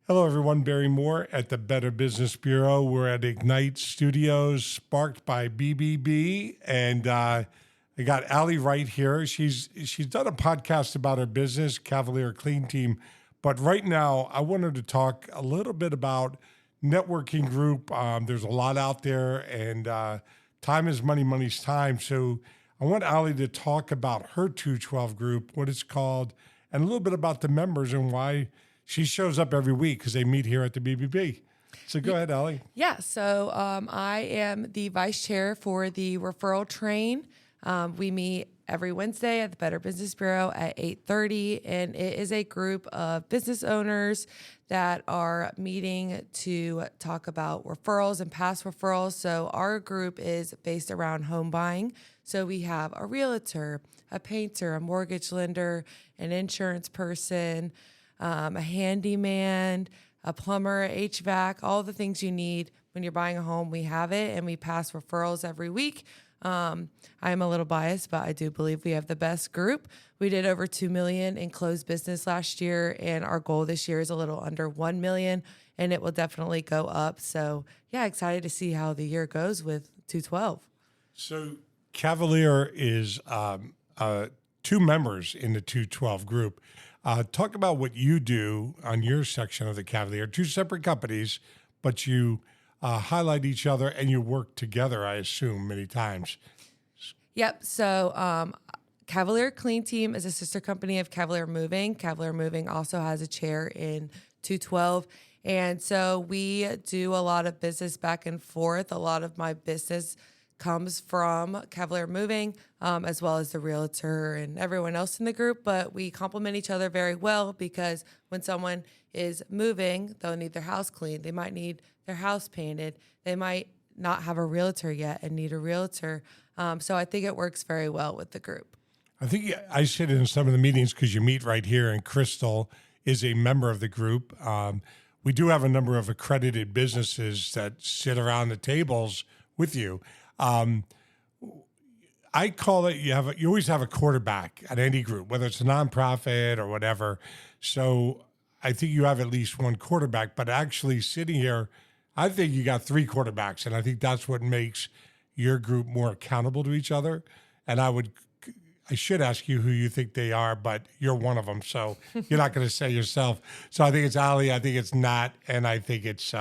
Hello, everyone. Barry Moore at the Better Business Bureau. We're at Ignite Studios, sparked by BBB, and I got Allie Wright here. She's done a podcast about her business, Cavalier Clean Team, but right now I wanted to talk a little bit about networking group. There's a lot out there, and time is money, money's time. So I want Allie to talk about her 212 group, what it's called, and a little bit about the members and why she shows up every week because they meet here at the BBB. So go ahead, Allie. Yeah, so I am the vice chair for the Referral Train. We meet every Wednesday at the Better Business Bureau at 8:30, and it is a group of business owners that are meeting to talk about referrals and past referrals. So our group is based around home buying. So we have a realtor, a painter, a mortgage lender, an insurance person, a handyman, a plumber, HVAC, all the things you need when you're buying a home. We have it, and we pass referrals every week. I am a little biased, but I do believe we have the best group. We did over $2 million in closed business last year, and our goal this year is a little under $1 million, and it will definitely go up. So, yeah, excited to see how the year goes with 212. So Cavalier is two members in the 212 group. Talk about what you do on your section of the Cavalier, two separate companies, but you highlight each other and you work together, I assume, many times. Yep. So Cavalier Clean Team is a sister company of Cavalier Moving. Cavalier Moving also has a chair in 212. And so we do a lot of business back and forth. A lot of my business comes from Cavalier Moving, as well as the realtor and everyone else in the group. But we complement each other very well because when someone is moving, they'll need their house cleaned. They might need their house painted. They might not have a realtor yet and need a realtor. So I think it works very well with the group. I think I sit in some of the meetings because you meet right here, and Crystal is a member of the group. We do have a number of accredited businesses that sit around the tables with you. I call it you always have a quarterback at any group, whether it's a nonprofit or whatever. So I think you have at least one quarterback, but actually sitting here, I think you got three quarterbacks, and I think that's what makes your group more accountable to each other. And I should ask you who you think they are, but you're one of them, so you're not going to say yourself. So I think it's Allie, I think it's Nat, and I think it's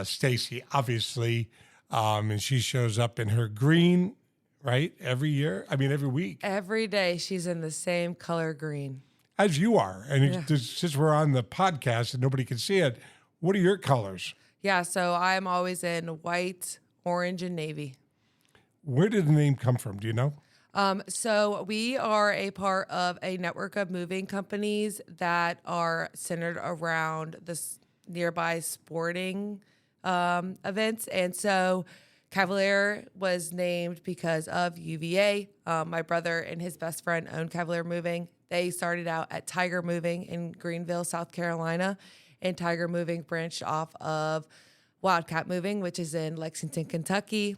Stacy, obviously. And she shows up in her green, right, every year? I mean, every week. Every day she's in the same color green. As you are. And since we're on the podcast and nobody can see it, what are your colors? Yeah, so I'm always in white, orange, and navy. Where did the name come from? Do you know? So we are a part of a network of moving companies that are centered around this nearby sporting events. And so Cavalier was named because of UVA. My brother and his best friend owned Cavalier Moving. They started out at Tiger Moving in Greenville, South Carolina, and Tiger Moving branched off of Wildcat Moving, which is in Lexington, Kentucky.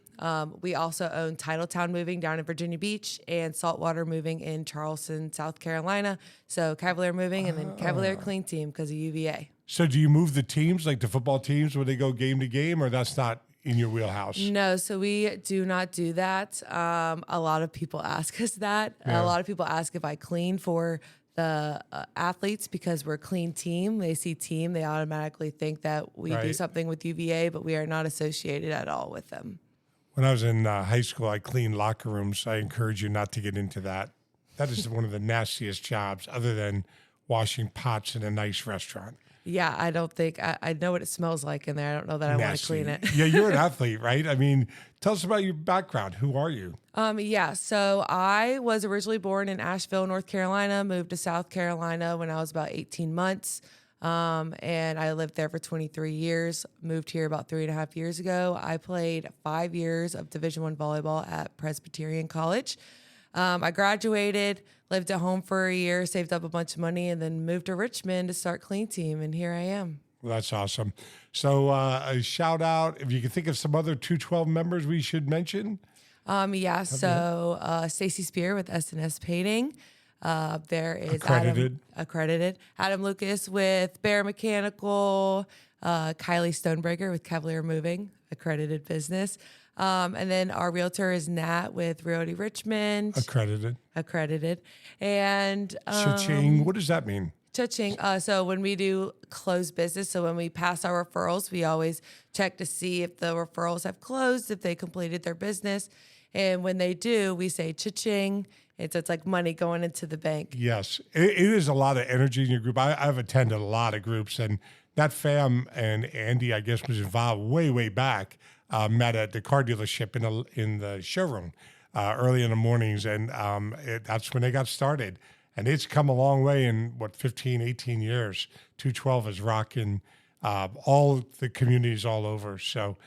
We also own Titletown Moving down in Virginia Beach and Saltwater Moving in Charleston, South Carolina. So Cavalier Moving and then Cavalier Clean Team because of UVA. So do you move the teams, like the football teams, when they go game to game, or that's not in your wheelhouse? No, so we do not do that. A lot of people ask us that. Yeah. A lot of people ask if I clean for the athletes because we're a clean team. They see team, they automatically think that we do something with UVA, but we are not associated at all with them. When I was in high school, I cleaned locker rooms. I encourage you not to get into that. That is one of the nastiest jobs other than washing pots in a nice restaurant. Yeah, I don't think, I know what it smells like in there. I don't know that I want to clean it. Yeah, you're an athlete, right? I mean, tell us about your background. Who are you? Yeah, so I was originally born in Asheville, North Carolina, moved to South Carolina when I was about 18 months. And I lived there for 23 years, moved here about 3.5 years ago. I played 5 years of Division I volleyball at Presbyterian College. I graduated, lived at home for a year, saved up a bunch of money, and then moved to Richmond to start Clean Team, and here I am. Well, that's awesome. So a shout out, if you can think of some other 212 members we should mention. So Stacy Spear with S&S Painting. There is Accredited. Accredited. Adam Lucas with Bear Mechanical, Kylie Stonebreaker with Cavalier Moving, accredited business. And then our realtor is Nat with Realty Richmond, Accredited. And Cha-ching. What does that mean? Cha-ching. So when we do closed business, so when we pass our referrals, we always check to see if the referrals have closed, if they completed their business. And when they do, we say cha-ching. It's like money going into the bank. Yes. It is a lot of energy in your group. I've attended a lot of groups, and that fam and Andy, I guess, was involved way back, met at the car dealership in the showroom early in the mornings, and that's when they got started. And it's come a long way in, 15, 18 years. 212 is rocking all the communities all over. So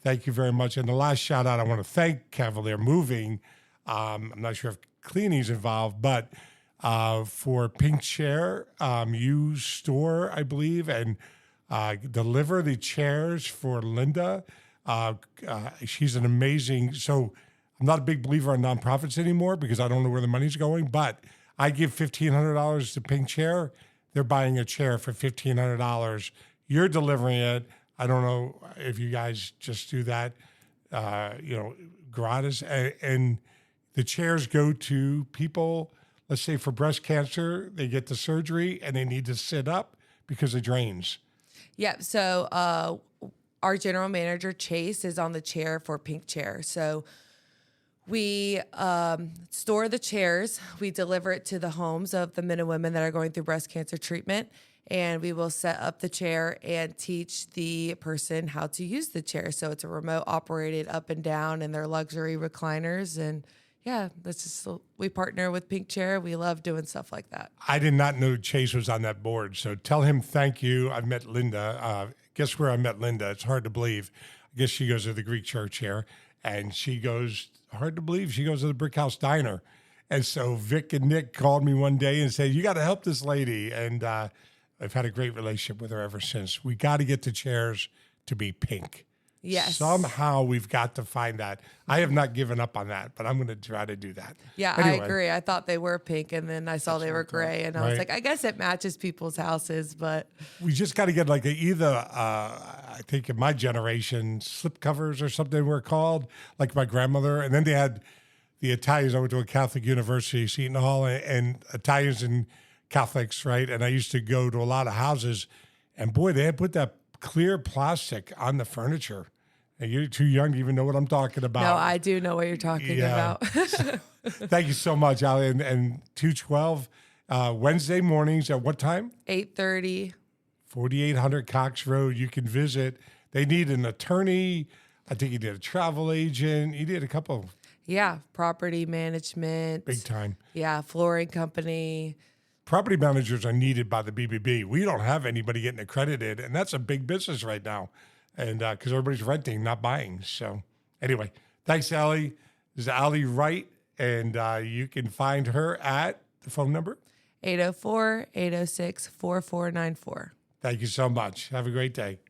thank you very much. And the last shout out, I want to thank Cavalier Moving. I'm not sure if cleaning's involved, but for Pink Chair, you store, I believe, and deliver the chairs for Linda. She's an amazing, so I'm not a big believer in nonprofits anymore because I don't know where the money's going, but I give $1,500 to Pink Chair. They're buying a chair for $1,500. You're delivering it. I don't know if you guys just do that, gratis. And the chairs go to people, let's say for breast cancer, they get the surgery and they need to sit up because of drains. Yeah. So our general manager, Chase, is on the chair for Pink Chair. So we store the chairs. We deliver it to the homes of the men and women that are going through breast cancer treatment. And we will set up the chair and teach the person how to use the chair. So it's a remote operated up and down in their luxury recliners. And yeah, that's just, we partner with Pink Chair. We love doing stuff like that. I did not know Chase was on that board. So tell him thank you. I've met Linda. Guess where I met Linda? It's hard to believe. I guess she goes to the Greek church here. And she goes, hard to believe, she goes to the Brick House Diner. And so Vic and Nick called me one day and said, you got to help this lady. And I've had a great relationship with her ever since. We got to get the chairs to be pink. Yes. Somehow we've got to find that. I have not given up on that, but I'm going to try to do that. Yeah, anyway. I agree. I thought they were pink, and then I saw they were gray, and I was like, I guess it matches people's houses, but we just got to get like I think in my generation, slip covers or something were called, like my grandmother, and then they had the Italians. I went to a Catholic university, Seton Hall, and Italians and Catholics, right? And I used to go to a lot of houses, and boy, they had put that clear plastic on the furniture. And you're too young to even know what I'm talking about. No, I do know what you're talking about. Thank you so much, Allie. And 212, Wednesday mornings at what time? 8:30. 4800 Cox Road. You can visit. They need an attorney. I think you did a travel agent. You did a couple. Yeah, property management. Big time. Yeah, flooring company. Property managers are needed by the BBB. We don't have anybody getting accredited, and that's a big business right now. And because everybody's renting, not buying. So anyway, thanks, Allie. This is Allie Wright, and you can find her at the phone number? 804-806-4494. Thank you so much. Have a great day.